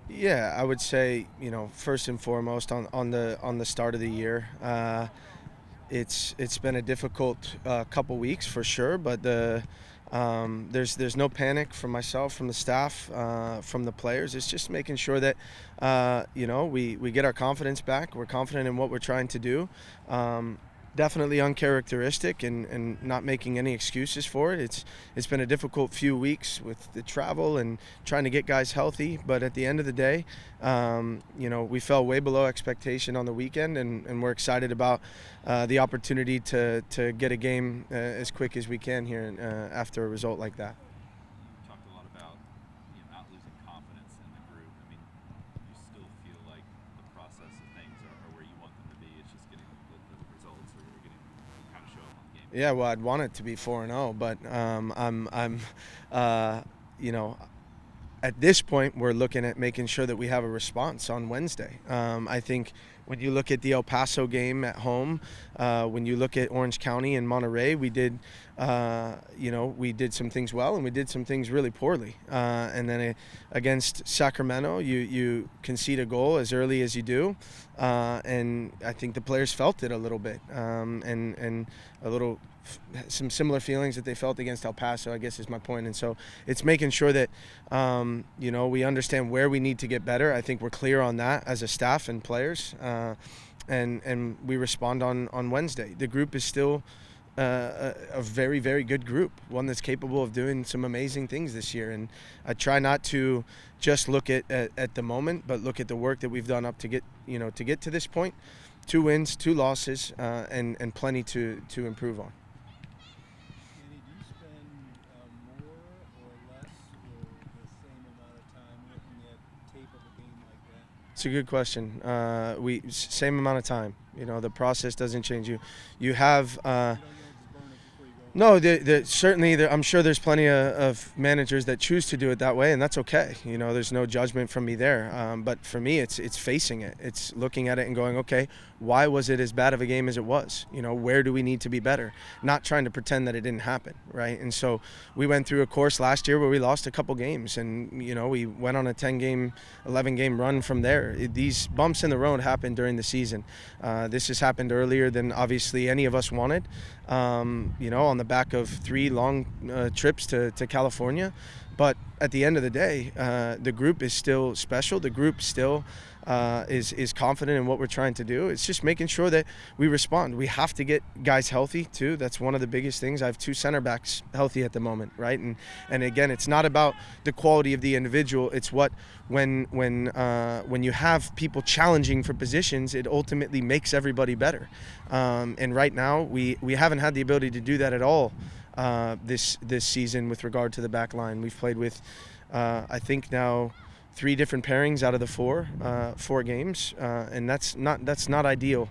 Yeah, I would say, first and foremost on the start of the year, it's been a difficult couple weeks for sure, but there's no panic from myself, from the staff, from the players. It's just making sure that we get our confidence back. We're confident in what we're trying to do. Definitely uncharacteristic, and not making any excuses for it. It's been a difficult few weeks with the travel and trying to get guys healthy, but at the end of the day, we fell way below expectation on the weekend, and we're excited about the opportunity to get a game as quick as we can here after a result like that. You talked a lot about not losing confidence in the group. I mean, you still feel like the process of things are where you want them to be. It's just getting the results or getting kind of show up on the game day. Yeah, well, I'd want it to be 4-0, but uh, you know, at this point, we're looking at making sure that we have a response on Wednesday. I think when you look at the El Paso game at home, when you look at Orange County and Monterey, we did some things well and we did some things really poorly. And then against Sacramento, you concede a goal as early as you do, and I think the players felt it a little bit, and a little some similar feelings that they felt against El Paso, I guess is my point. And so it's making sure that we understand where we need to get better. I think we're clear on that as a staff and players, and we respond on Wednesday. The group is still a very, very good group, one that's capable of doing some amazing things this year. And I try not to just look at the moment, but look at the work that we've done up to get to this point. 2 wins, 2 losses, and plenty to improve on. Danny, do you spend more or less or the same amount of time looking at tape of a game like that? It's a good question. We same amount of time. The process doesn't change. You have. You don't just burn it before you go home. No, certainly. I'm sure there's plenty of managers that choose to do it that way, and that's okay. There's no judgment from me there. But for me, it's facing it. It's looking at it and going, okay, why was it as bad of a game as it was? Where do we need to be better? Not trying to pretend that it didn't happen, right? And so we went through a course last year where we lost a couple games, and we went on a 10-game, 11-game run from there. These bumps in the road happened during the season. This has happened earlier than obviously any of us wanted. On the back of 3 long trips to California. But at the end of the day, the group is still special. The group still is confident in what we're trying to do. It's just making sure that we respond. We have to get guys healthy too. That's one of the biggest things. I have 2 center backs healthy at the moment, right? And again, it's not about the quality of the individual. It's when you have people challenging for positions, it ultimately makes everybody better. And right now, we haven't had the ability to do that at all this season with regard to the back line. We've played with, I think now, 3 different pairings out of the 4 games, and that's not ideal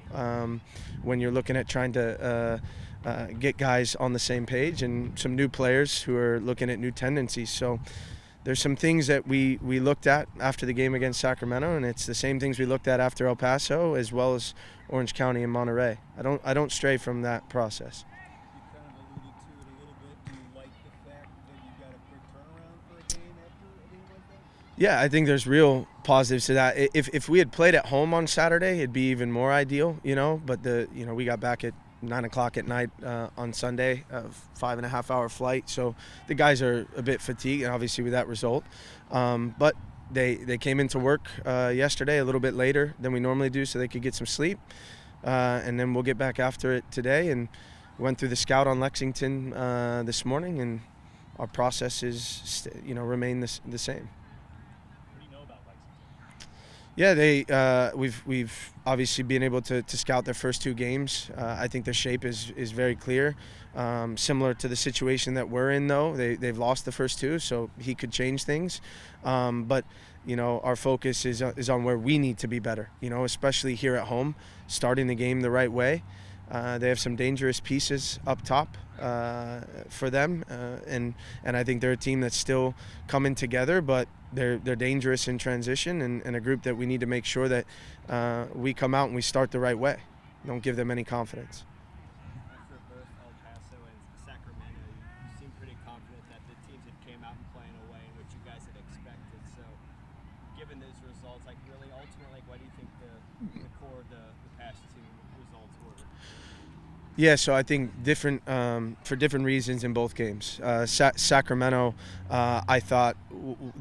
when you're looking at trying to get guys on the same page and some new players who are looking at new tendencies. So there's some things that we looked at after the game against Sacramento, and it's the same things we looked at after El Paso as well as Orange County and Monterey. I don't stray from that process. You kind of alluded to it a little bit. Do you like the fact that you got a quick turnaround for a game after a game like that? Yeah, I think there's real positives to that. If we had played at home on Saturday, it'd be even more ideal, But we got back at 9 o'clock at night on Sunday, a 5.5-hour flight. So the guys are a bit fatigued, and obviously with that result. But they came into work yesterday a little bit later than we normally do, so they could get some sleep. And then we'll get back after it today, and went through the scout on Lexington this morning, and our processes remain the same. What do you know about Lexington? Yeah, we've obviously been able to scout their first 2 games. I think their shape is very clear. Similar to the situation that we're in, though, they've lost the first 2, so he could change things. But our focus is on where we need to be better. Especially here at home, starting the game the right way. They have some dangerous pieces up top for them, and I think they're a team that's still coming together, but they're dangerous in transition, and a group that we need to make sure that we come out and we start the right way. Don't give them any confidence. After both El Paso and Sacramento, you seem pretty confident that the teams that came out and playing away in which you guys had expected. So, given those results, like really ultimately, like what do you think the core of the past two results were? Yeah, so I think different for different reasons in both games. Sacramento, I thought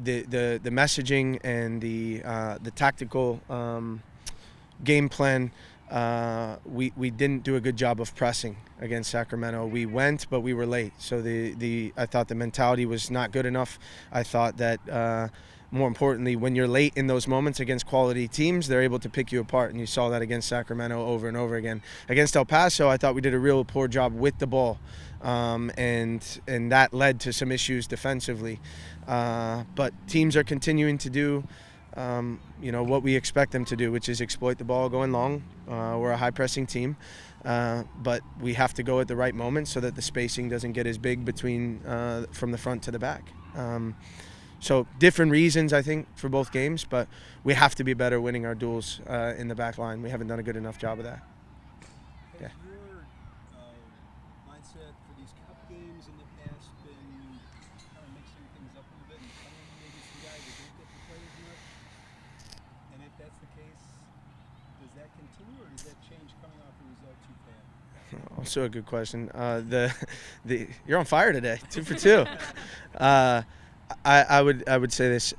the messaging and the tactical game plan. We didn't do a good job of pressing against Sacramento. We went, but we were late. So I thought the mentality was not good enough. I thought that more importantly, when you're late in those moments against quality teams, they're able to pick you apart, and you saw that against Sacramento over and over again. Against El Paso, I thought we did a real poor job with the ball, and that led to some issues defensively. But teams are continuing to do what we expect them to do, which is exploit the ball going long. We're a high-pressing team, but we have to go at the right moment so that the spacing doesn't get as big between from the front to the back. So different reasons, I think, for both games, but we have to be better winning our duels in the back line. We haven't done a good enough job of that. Has your mindset for these cup games in the past been kind of mixing things up a little bit and playing maybe some guys that don't get to play as much? And if that's the case, does that continue or does that change coming off a result you've had? Also a good question. You're on fire today, 2 for 2. I would say this: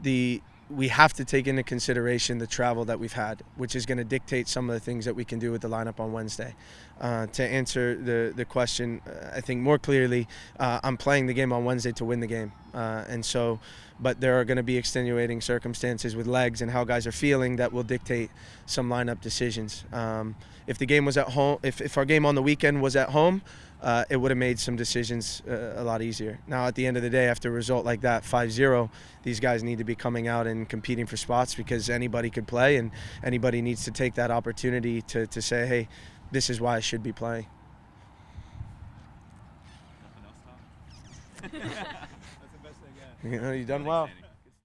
we have to take into consideration the travel that we've had, which is going to dictate some of the things that we can do with the lineup on Wednesday. To answer the question, I think more clearly, I'm playing the game on Wednesday to win the game, but there are going to be extenuating circumstances with legs and how guys are feeling that will dictate some lineup decisions. If the game was at home, if our game on the weekend was at home, it would have made some decisions a lot easier. Now, at the end of the day, after a result like that, 5-0, these guys need to be coming out and competing for spots because anybody could play and anybody needs to take that opportunity to say, hey, this is why I should be playing. Nothing else, Tom? That's the best I got. You've done well. Thanks, Danny.